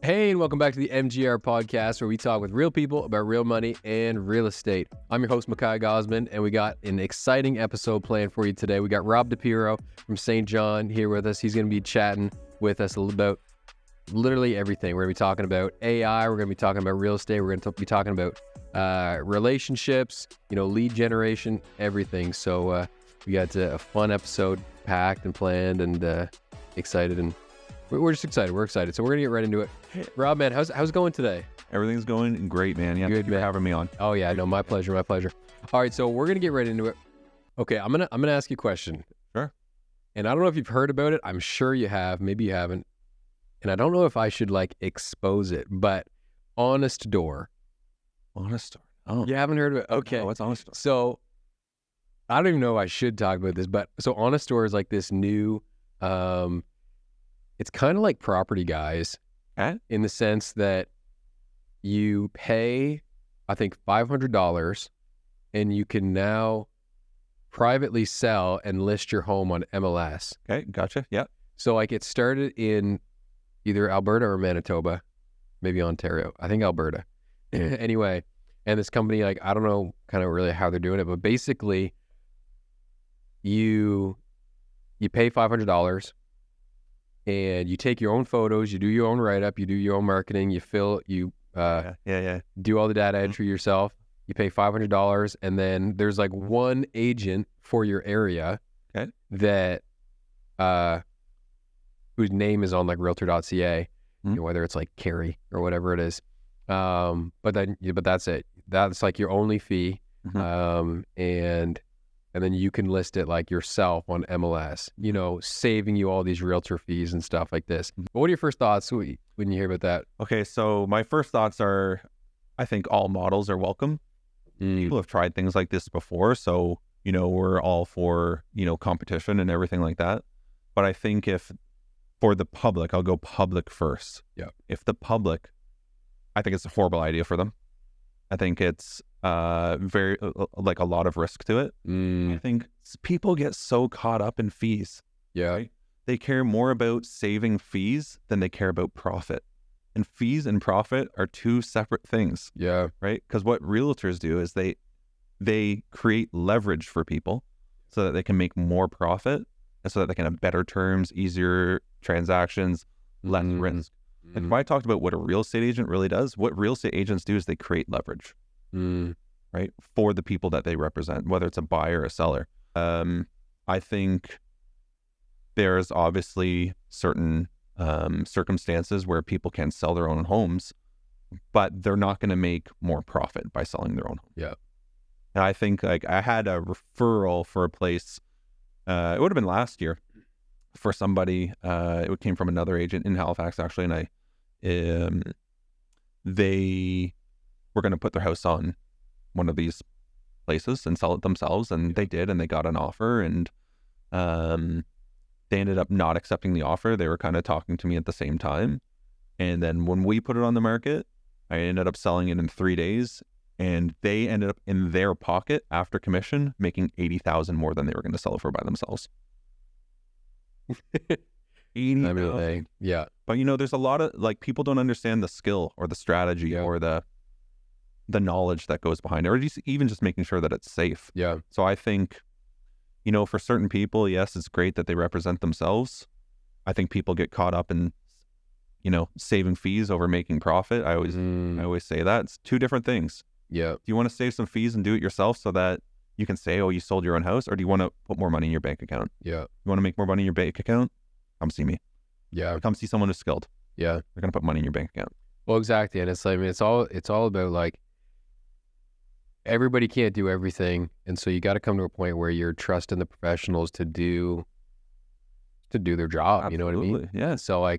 Hey, and welcome back to the MGR podcast, where we talk with real people about real money and real estate. I'm your host, Makai Gosman, and we got an exciting episode planned for you today. We got Rob DiPiero from St. John here with us. He's going to be chatting with us a little about literally everything. We're going to be talking about AI. We're going to be talking about real estate. We're going to be talking about relationships, lead generation, everything. So we got a fun episode packed and planned and excited, and we're just excited. We're excited. So we're going to get right into it. Rob, man, how's it going today? Everything's going great, man. Yeah, Good, thank you for having me on. Oh yeah, no, my pleasure. All right, so we're gonna get right into it. Okay, I'm gonna ask you a question. Sure. And I don't know if you've heard about it. I'm sure you have. Maybe you haven't. And I don't know if I should expose it, but Honest Door. Honest Door. Oh, You haven't heard of it? Okay. Oh, what's Honest Door? So I don't even know if I should talk about this, but so Honest Door is like this new. It's kind of like Property Guys. Okay. In the sense that you pay, I think, $500 and you can now privately sell and list your home on MLS. Okay, gotcha. Yeah. So it started in either Alberta or Manitoba, maybe Ontario. I think Alberta. Anyway, and this company, I don't know kind of really how they're doing it, but basically you pay $500 and you take your own photos, you do your own write-up, you do your own marketing, you do all the data entry yourself. You pay $500, and then there's one agent for your area that whose name is on realtor.ca, whether it's Carrie or whatever it is. But that's it. That's your only fee, and then you can list it yourself on MLS, saving you all these realtor fees and stuff like this. But what are your first thoughts when you hear about that? Okay, so my first thoughts are, I think all models are welcome. People have tried things like this before, so, we're all for, competition and everything like that. But I think for the public, I'll go public first. Yeah. If the public, I think it's a horrible idea for them. I think it's very a lot of risk to it. I think people get so caught up in fees. Yeah. Right? They care more about saving fees than they care about profit. And fees and profit are two separate things. Yeah. Right? Because what realtors do is they create leverage for people so that they can make more profit and so that they can have better terms, easier transactions, less risk. If I talked about what a real estate agent really does, what real estate agents do is they create leverage, right, for the people that they represent, whether it's a buyer or a seller. I think there's obviously certain circumstances where people can sell their own homes, but they're not going to make more profit by selling their own home. Yeah. And I think I had a referral for a place, it would have been last year, for somebody. It came from another agent in Halifax, actually, and they were going to put their house on one of these places and sell it themselves, and they did, and they got an offer, and they ended up not accepting the offer. They were kind of talking to me at the same time, and then when we put it on the market, I ended up selling it in 3 days, and they ended up in their pocket after commission making $80,000 more than they were going to sell it for by themselves. 80,000. Yeah. But there's a lot of people don't understand the skill or the strategy or the knowledge that goes behind it, or even just making sure that it's safe. Yeah. So I think, for certain people, yes, it's great that they represent themselves. I think people get caught up in, saving fees over making profit. I always say that it's two different things. Yeah. Do you want to save some fees and do it yourself so that you can say, oh, you sold your own house, or do you want to put more money in your bank account? Yeah. You want to make more money in your bank account? Come see me. Yeah. Come see someone who's skilled. Yeah. They're going to put money in your bank account. Well, exactly. And it's it's all about everybody can't do everything. And so you got to come to a point where you're trusting the professionals to do their job. Absolutely. You know what I mean? Yeah. So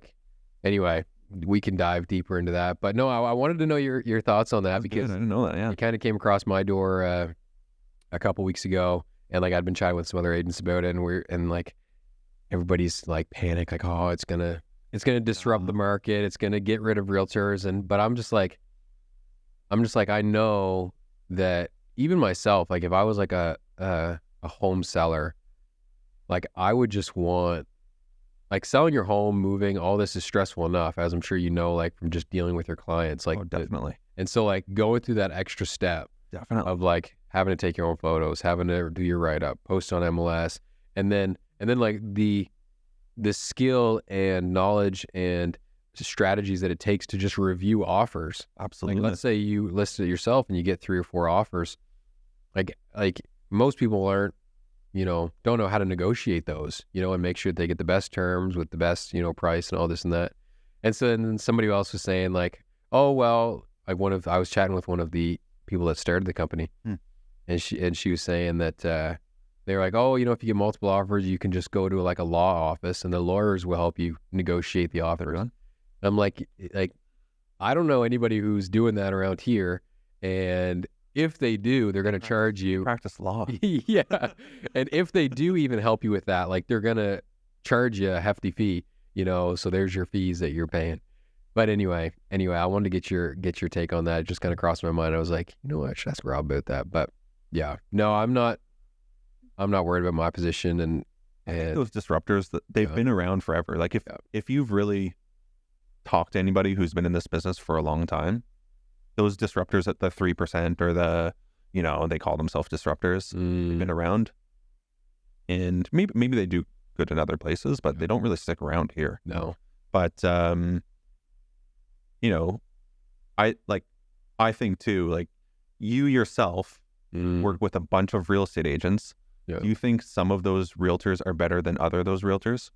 anyway, we can dive deeper into that. But no, I wanted to know your thoughts on that. That's because good. I didn't know that. Yeah. it kind of came across my door a couple weeks ago, and I'd been chatting with some other agents about it, and everybody's panic, oh, it's gonna disrupt the market, it's gonna get rid of realtors, but I'm just I know that even myself, if I was a home seller, I would just want like selling your home, moving, all this is stressful enough, as I'm sure you know, like from just dealing with your clients. Like, Definitely. and so like going through that extra step Definitely. of like having to take your own photos, having to do your write up, post on MLS, and then like the skill and knowledge and strategies that it takes to just review offers. Absolutely. Like let's say you list it yourself and you get 3 or 4 offers. Like most people aren't, don't know how to negotiate those, and make sure they get the best terms with the best, price and all this and that. And so then somebody else was saying like, oh, well, like I was chatting with one of the people that started the company and she was saying that, they were like, oh, if you get multiple offers, you can just go to like a law office and the lawyers will help you negotiate the offers. I'm like, I don't know anybody who's doing that around here. And if they do, they're going to charge you. Practice law. Yeah. And if they do even help you with that, like they're going to charge you a hefty fee, so there's your fees that you're paying. But anyway, I wanted to get your take on that. It just kind of crossed my mind. I was like, you know what, I should ask Rob about that. But yeah, no, I'm not worried about my position. And those disruptors, they've been around forever. Like if you've really talked to anybody who's been in this business for a long time, those disruptors at the 3% or the, they call themselves disruptors, they've been around, and maybe they do good in other places, but they don't really stick around here. No. But, I think too, like you yourself work with a bunch of real estate agents. Yeah. Do you think some of those realtors are better than those realtors?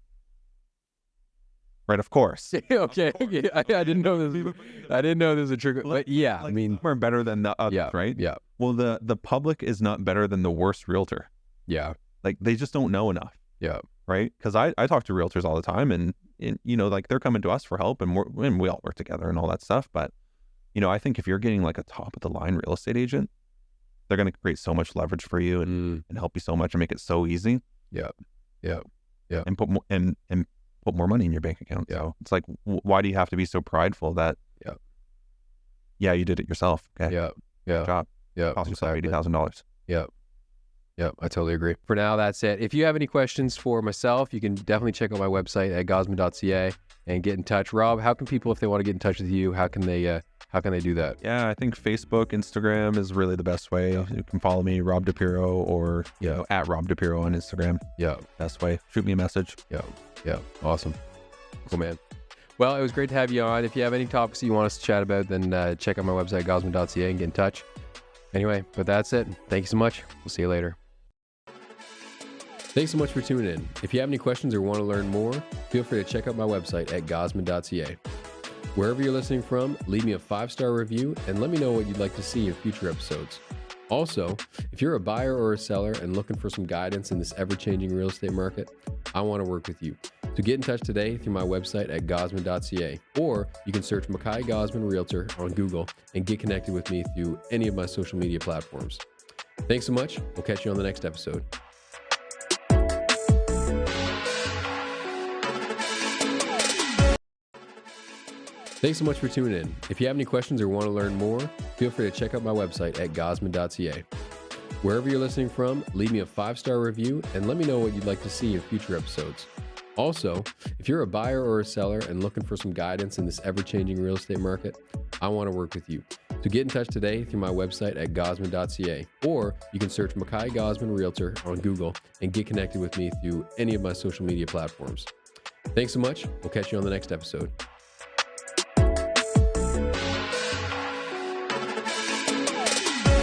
Right, of course. Okay. I didn't know this. I didn't know this was a trigger. But yeah, like, I mean, some are better than the others, right? Yeah. Well, the public is not better than the worst realtor. Yeah. Like they just don't know enough. Yeah. Right. Because I talk to realtors all the time, and like they're coming to us for help, and we all work together and all that stuff. But I think if you're getting like a top of the line real estate agent, they're going to create so much leverage for you and help you so much and make it so easy. Yeah. And put more and put more money in your bank account. Yeah. So it's like, why do you have to be so prideful that? Yeah, you did it yourself. Okay. Yeah. Good job. Yeah. Cost yourself $80,000. Yeah. Yeah, I totally agree. For now, that's it. If you have any questions for myself, you can definitely check out my website at gosman.ca and get in touch. Rob, how can people, if they want to get in touch with you, how can they do that? Yeah, I think Facebook, Instagram is really the best way. You can follow me, Rob DiPiero, or at Rob DiPiero on Instagram. Yeah, best way. Shoot me a message. Yeah, awesome. Cool, man. Well, it was great to have you on. If you have any topics that you want us to chat about, then check out my website, gosman.ca, and get in touch. Anyway, but that's it. Thank you so much. We'll see you later. Thanks so much for tuning in. If you have any questions or want to learn more, feel free to check out my website at gosman.ca. Wherever you're listening from, leave me a 5-star review and let me know what you'd like to see in future episodes. Also, if you're a buyer or a seller and looking for some guidance in this ever-changing real estate market, I want to work with you. So get in touch today through my website at gosman.ca, or you can search Mackay Gosman Realtor on Google and get connected with me through any of my social media platforms. Thanks so much. We'll catch you on the next episode. Thanks so much for tuning in. If you have any questions or want to learn more, feel free to check out my website at gosman.ca. Wherever you're listening from, leave me a 5-star review and let me know what you'd like to see in future episodes. Also, if you're a buyer or a seller and looking for some guidance in this ever-changing real estate market, I want to work with you. So get in touch today through my website at gosman.ca, or you can search Mackay Gosman Realtor on Google and get connected with me through any of my social media platforms. Thanks so much. We'll catch you on the next episode.